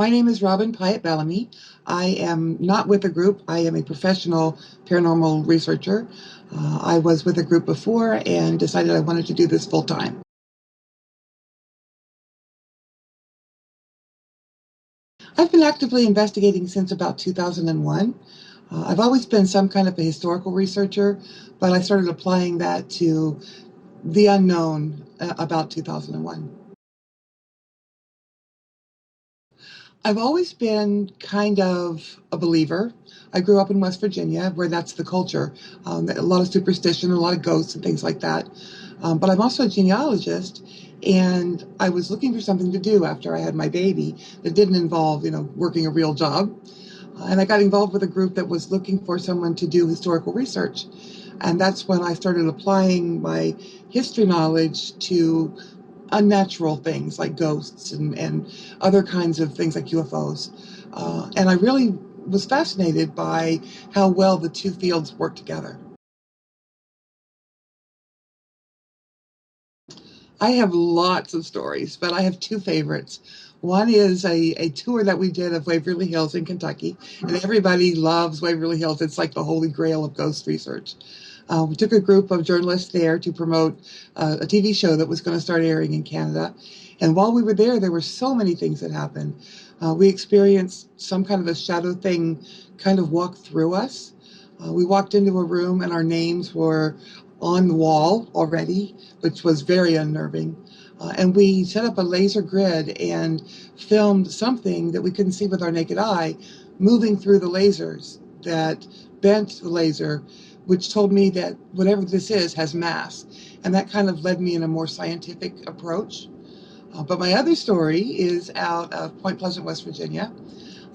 My name is Robin Pyatt Bellamy. I am not with a group. I am a professional paranormal researcher. I was with a group before and decided I wanted to do this full time. I've been actively investigating since about 2001. I've always been some kind of a historical researcher, but I started applying that to the unknown about 2001. I've always been kind of a believer. I grew up in West Virginia, where that's the culture. A lot of superstition, a lot of ghosts and things like that. But I'm also a genealogist, and I was looking for something to do after I had my baby that didn't involve, working a real job. And I got involved with a group that was looking for someone to do historical research. And that's when I started applying my history knowledge to unnatural things like ghosts and other kinds of things like UFOs. And I really was fascinated by how well the two fields work together. I have lots of stories, but I have two favorites. One is a tour that we did of Waverly Hills in Kentucky, and everybody loves Waverly Hills. It's like the holy grail of ghost research. We took a group of journalists there to promote a TV show that was going to start airing in Canada. And while we were there were so many things that happened. We experienced some kind of a shadow thing kind of walk through us. We walked into a room and our names were on the wall already, which was very unnerving. And we set up a laser grid and filmed something that we couldn't see with our naked eye moving through the lasers that bent the laser, which told me that whatever this is has mass. And that kind of led me in a more scientific approach. But my other story is out of Point Pleasant, West Virginia.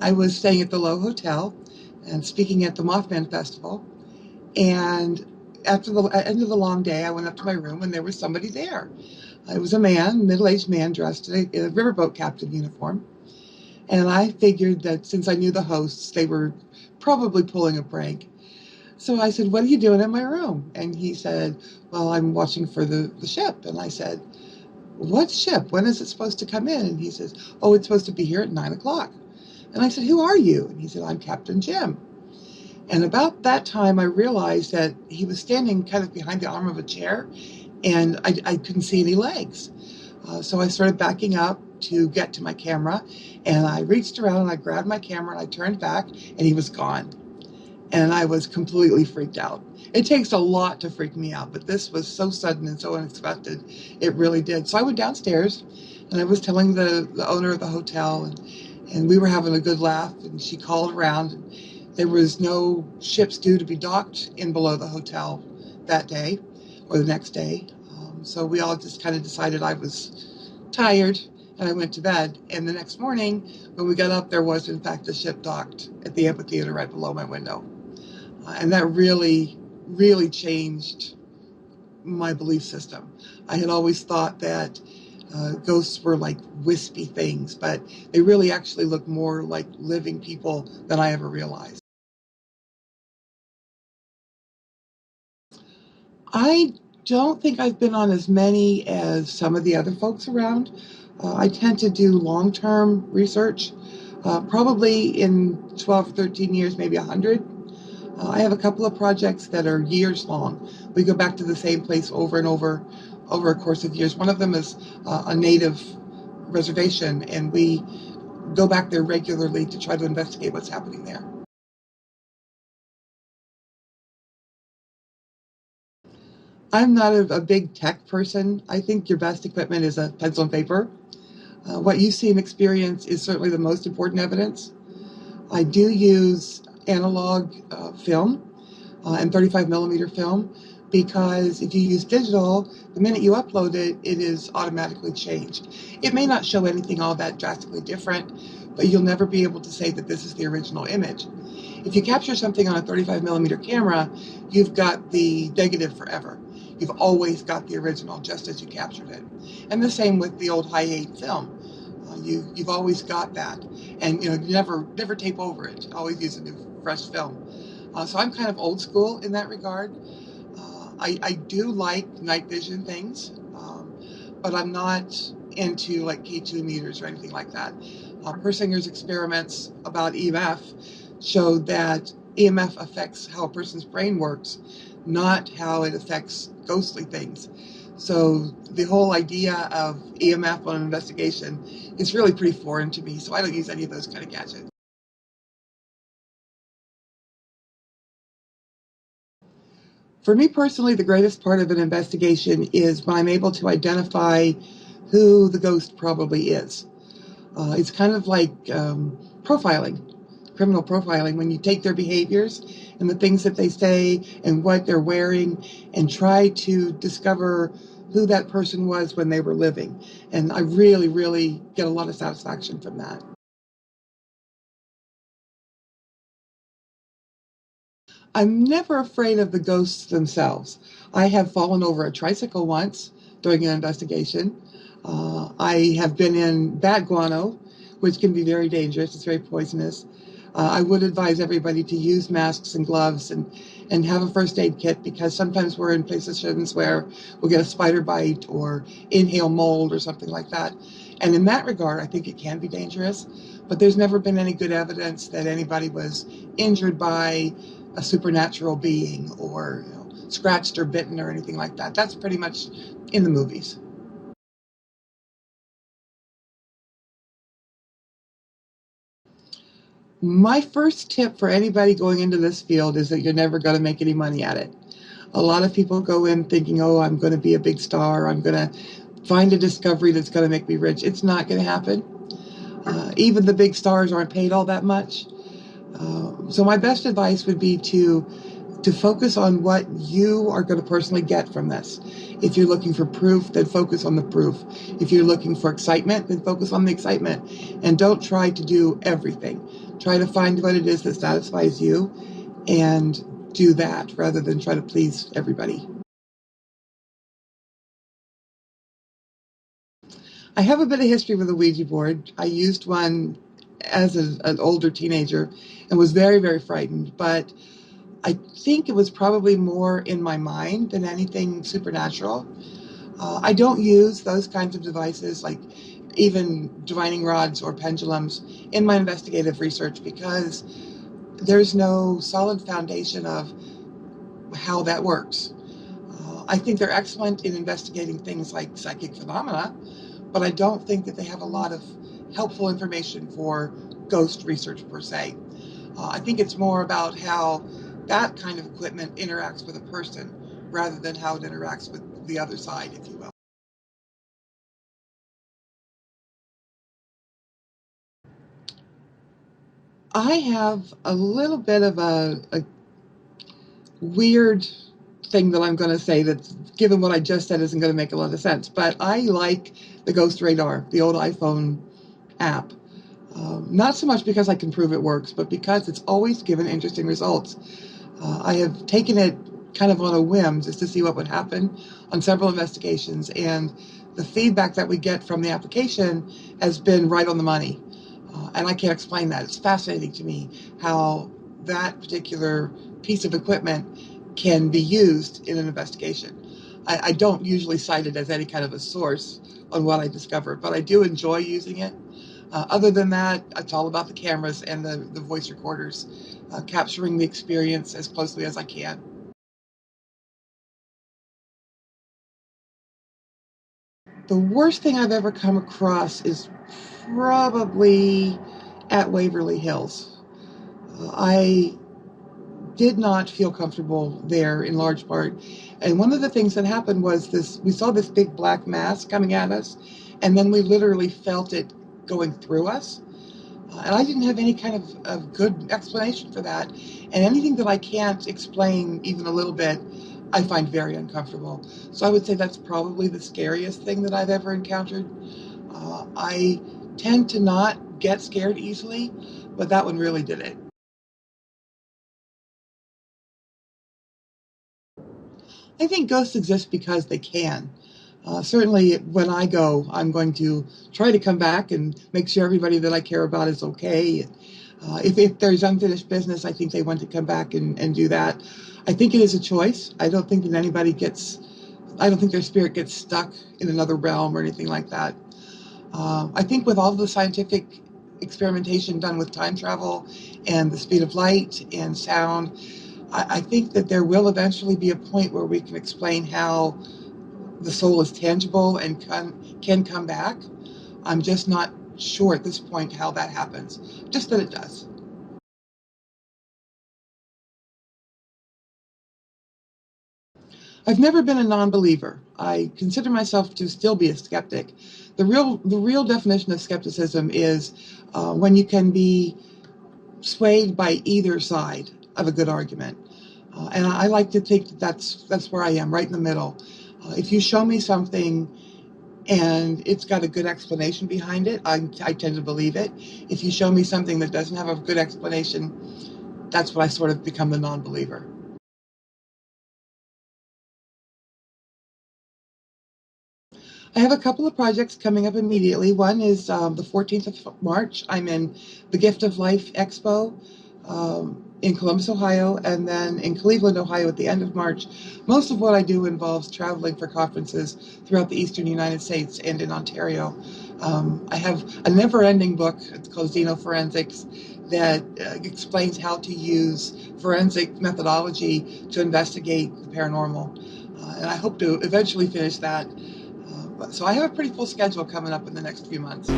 I was staying at the Lowe Hotel and speaking at the Mothman Festival. And after the end of the long day, I went up to my room and there was somebody there. It was a man, middle-aged man dressed in a riverboat captain uniform. And I figured that since I knew the hosts, they were probably pulling a prank. So I said, "What are you doing in my room?" And he said, "Well, I'm watching for the ship." And I said, "What ship? When is it supposed to come in?" And he says, "Oh, it's supposed to be here at 9 o'clock." And I said, "Who are you?" And he said, "I'm Captain Jim." And about that time, I realized that he was standing kind of behind the arm of a chair, and I couldn't see any legs. So I started backing up to get to my camera, and I reached around and I grabbed my camera and I turned back, and he was gone. And I was completely freaked out. It takes a lot to freak me out, but this was so sudden and so unexpected. It really did. So I went downstairs, and I was telling the owner of the hotel, and we were having a good laugh, and she called around. And there was no ships due to be docked in below the hotel that day or the next day. So we all just kind of decided I was tired, and I went to bed. And the next morning, when we got up, there was, in fact, a ship docked at the amphitheater right below my window. And that really, really changed my belief system. I had always thought that ghosts were like wispy things, but they really actually look more like living people than I ever realized. I don't think I've been on as many as some of the other folks around. I tend to do long-term research, probably in 12, 13 years, maybe 100. I have a couple of projects that are years long. We go back to the same place over and over a course of years. One of them is a native reservation, and we go back there regularly to try to investigate what's happening there. I'm not a big tech person. I think your best equipment is a pencil and paper. What you see and experience is certainly the most important evidence. I do use analog film and 35 millimeter film, because if you use digital, the minute you upload it, it is automatically changed. It may not show anything all that drastically different, but you'll never be able to say that this is the original image. If you capture something on a 35 millimeter camera, you've got the negative forever. You've always got the original just as you captured it. And the same with the old high 8 film. You've always got that, and you never tape over it. Always use a new fresh film. So I'm kind of old school in that regard. I do like night vision things, but I'm not into like K2 meters or anything like that. Persinger's experiments about EMF showed that EMF affects how a person's brain works, not how it affects ghostly things. So the whole idea of EMF on an investigation is really pretty foreign to me, so I don't use any of those kind of gadgets. For me personally, the greatest part of an investigation is when I'm able to identify who the ghost probably is. It's kind of like profiling, criminal profiling, when you take their behaviors and the things that they say and what they're wearing and try to discover who that person was when they were living. And I really, really get a lot of satisfaction from that. I'm never afraid of the ghosts themselves. I have fallen over a tricycle once during an investigation. I have been in bat guano, which can be very dangerous. It's very poisonous. I would advise everybody to use masks and gloves and have a first aid kit, because sometimes we're in positions where we'll get a spider bite or inhale mold or something like that. And in that regard, I think it can be dangerous, but there's never been any good evidence that anybody was injured by a supernatural being or scratched or bitten or anything like that. That's pretty much in the movies. My first tip for anybody going into this field is that you're never going to make any money at it. A lot of people go in thinking, oh, I'm going to be a big star. I'm going to find a discovery that's going to make me rich. It's not going to happen. Even the big stars aren't paid all that much. So my best advice would be to focus on what you are going to personally get from this. If you're looking for proof, then focus on the proof. If you're looking for excitement, then focus on the excitement. And don't try to do everything. Try to find what it is that satisfies you and do that rather than try to please everybody. I have a bit of history with a Ouija board. I used one as an older teenager and was very, very frightened, but I think it was probably more in my mind than anything supernatural. I don't use those kinds of devices, like even divining rods or pendulums, in my investigative research, because there's no solid foundation of how that works. I think they're excellent in investigating things like psychic phenomena, but I don't think that they have a lot of helpful information for ghost research per se. I think it's more about how that kind of equipment interacts with a person rather than how it interacts with the other side, if you will. I have a little bit of a weird thing that I'm going to say that, given what I just said, isn't going to make a lot of sense. But I like the Ghost Radar, the old iPhone app. Not so much because I can prove it works, but because it's always given interesting results. I have taken it kind of on a whim just to see what would happen on several investigations, and the feedback that we get from the application has been right on the money. And I can't explain that. It's fascinating to me how that particular piece of equipment can be used in an investigation. I don't usually cite it as any kind of a source on what I discovered, but I do enjoy using it. Other than that, it's all about the cameras and the voice recorders, capturing the experience as closely as I can. The worst thing I've ever come across is probably at Waverly Hills. I did not feel comfortable there in large part. And one of the things that happened was this: we saw this big black mass coming at us, and then we literally felt it going through us. And I didn't have any kind of good explanation for that. And anything that I can't explain even a little bit, I find very uncomfortable. So I would say that's probably the scariest thing that I've ever encountered. I tend to not get scared easily, but that one really did it. I think ghosts exist because they can. Certainly, when I go, I'm going to try to come back and make sure everybody that I care about is okay. If there's unfinished business, I think they want to come back and do that. I think it is a choice. I don't think that I don't think their spirit gets stuck in another realm or anything like that. I think with all the scientific experimentation done with time travel and the speed of light and sound. I think that there will eventually be a point where we can explain how the soul is tangible and can come back. I'm just not sure at this point how that happens, just that it does. I've never been a non-believer. I consider myself to still be a skeptic. The real definition of skepticism is when you can be swayed by either side of a good argument. And I like to think that that's where I am, right in the middle. If you show me something and it's got a good explanation behind it, I tend to believe it. If you show me something that doesn't have a good explanation, that's when I sort of become the non-believer. I have a couple of projects coming up immediately. One is the 14th of March. I'm in the Gift of Life Expo in Columbus, Ohio, and then in Cleveland, Ohio at the end of March. Most of what I do involves traveling for conferences throughout the eastern United States and in Ontario. I have a never-ending book. It's called Xenoforensics that explains how to use forensic methodology to investigate the paranormal. And I hope to eventually finish that. So I have a pretty full schedule coming up in the next few months.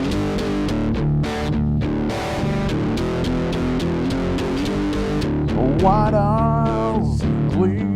White Isles, Cleveland.